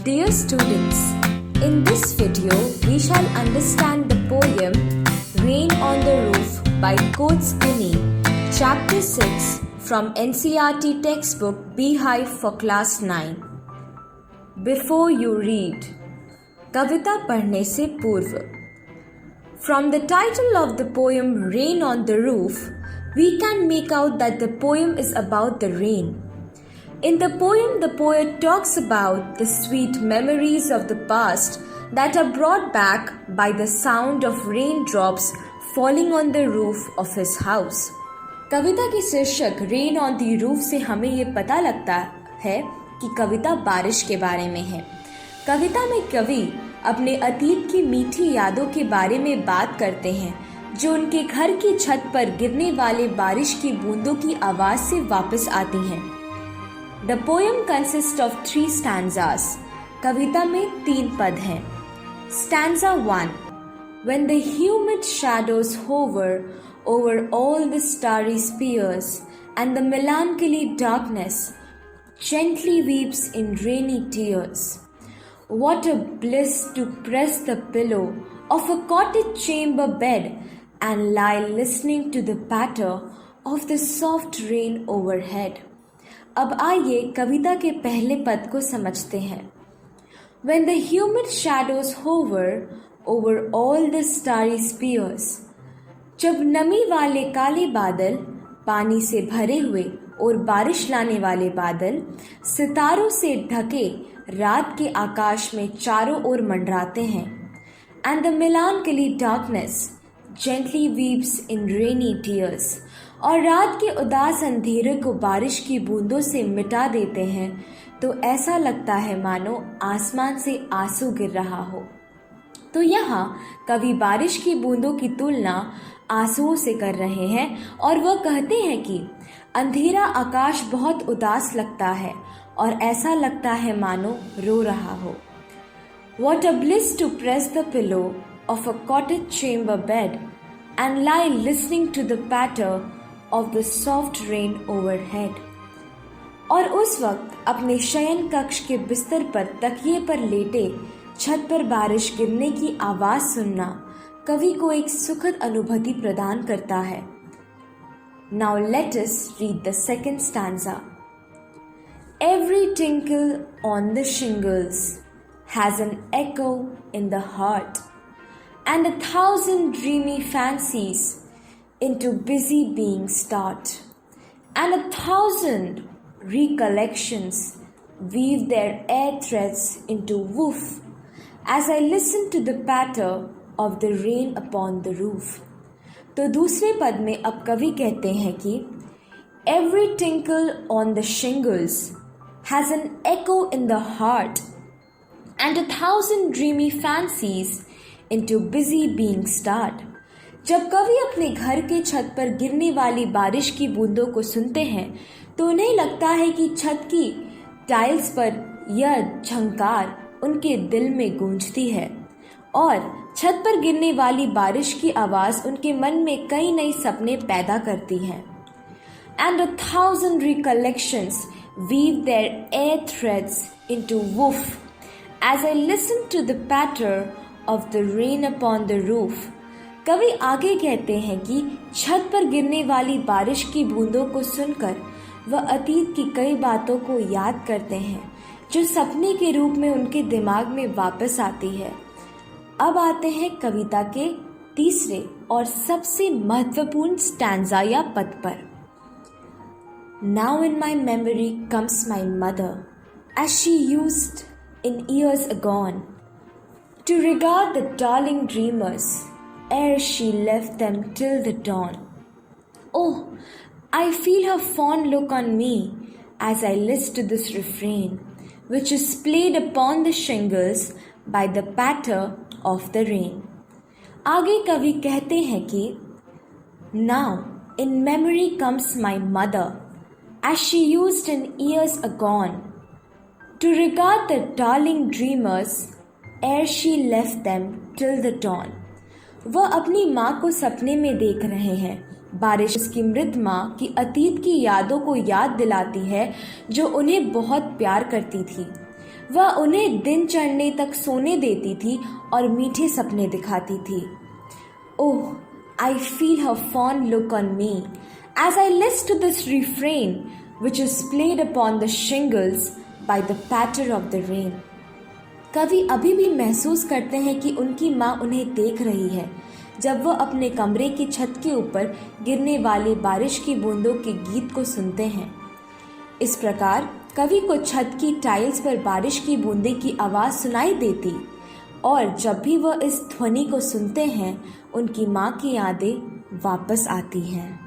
Dear students, in this video we shall understand the poem Rain on the Roof by Coach Kinney, Chapter 6 from NCERT textbook BEEHIVE for class 9. Before you read, कविता पढ़ने से पूर्व. From the title of the poem Rain on the Roof, we can make out that the poem is about the rain. In the poem, the poet talks about the sweet memories of the past that are brought back by the sound of raindrops falling on the roof of his house. कविता की शीर्षक rain on the roof से हमें ये पता लगता है कि कविता बारिश के बारे में है. कविता में कवि अपने अतीत की मीठी यादों के बारे में बात करते हैं जो उनके घर की छत पर गिरने वाले बारिश की बूंदों की आवाज से वापस आती हैं. The poem consists of 3 stanzas. कविता में 3 पद हैं. Stanza 1. When the humid shadows hover over all the starry spheres and the melancholy darkness gently weeps in rainy tears. What a bliss to press the pillow of a cottage chamber bed and lie listening to the patter of the soft rain overhead. अब आइए कविता के पहले पद को समझते हैं. When the humid shadows hover over all the starry spheres. जब नमी वाले काले बादल, पानी से भरे हुए और बारिश लाने वाले बादल सितारों से ढके रात के आकाश में चारों ओर मंडराते हैं. And the melancholy darkness gently weeps in rainy tears. और रात के उदास अंधेरे को बारिश की बूंदों से मिटा देते हैं तो ऐसा लगता है मानो आसमान से आंसू गिर रहा हो. तो यहाँ कवि बारिश की बूंदों की तुलना आंसुओं से कर रहे हैं और वह कहते हैं कि अंधेरा आकाश बहुत उदास लगता है और ऐसा लगता है मानो रो रहा हो. What a bliss to press the pillow of a cottage chamber bed and lie listening to the patter of the soft rain overhead. और उस वक्त अपने शयन कक्ष के बिस्तर पर तकिए पर लेटे छत पर बारिश गिरने की आवाज सुनना कवि को एक सुखद अनुभूति प्रदान करता है. Now let us read the second stanza. Every tinkle on the shingles has an echo in the heart, and 1,000 dreamy fancies into busy being start, and 1,000 recollections weave their air threads into woof as I listen to the patter of the rain upon the roof. तो दूसरे पद में अब कवि कहते हैं कि every tinkle on the shingles has an echo in the heart and 1,000 dreamy fancies into busy being start. जब कवि अपने घर के छत पर गिरने वाली बारिश की बूंदों को सुनते हैं तो उन्हें लगता है कि छत की टाइल्स पर यह झंकार उनके दिल में गूंजती है और छत पर गिरने वाली बारिश की आवाज उनके मन में कई नए सपने पैदा करती है. And 1,000 recollections weave their air threads into woof as I listen to the patter of the rain upon the roof. कवि आगे कहते हैं कि छत पर गिरने वाली बारिश की बूंदों को सुनकर वह अतीत की कई बातों को याद करते हैं जो सपने के रूप में उनके दिमाग में वापस आती है. अब आते हैं कविता के तीसरे और सबसे महत्वपूर्ण स्टैंजा या पद पर. Now in my memory comes my mother, as she used in years agone, to regard the darling dreamers ere she left them till the dawn. Oh, I feel her fond look on me as I listen to this refrain, which is played upon the shingles by the patter of the rain. आगे कवि कहते हैं कि Now in memory comes my mother, as she used in years agone, to regard the darling dreamers ere she left them till the dawn. वह अपनी माँ को सपने में देख रहे हैं. बारिश की मृत माँ की अतीत की यादों को याद दिलाती है जो उन्हें बहुत प्यार करती थी. वह उन्हें दिन चढ़ने तक सोने देती थी और मीठे सपने दिखाती थी। ओह, I feel her fond look on me as I listen to this refrain which is played upon the shingles by the patter of the rain. कवि अभी भी महसूस करते हैं कि उनकी माँ उन्हें देख रही है जब वह अपने कमरे की छत के ऊपर गिरने वाले बारिश की बूंदों के गीत को सुनते हैं। इस प्रकार कवि को छत की टाइल्स पर बारिश की बूंदे की आवाज़ सुनाई देती और जब भी वह इस ध्वनि को सुनते हैं उनकी माँ की यादें वापस आती हैं।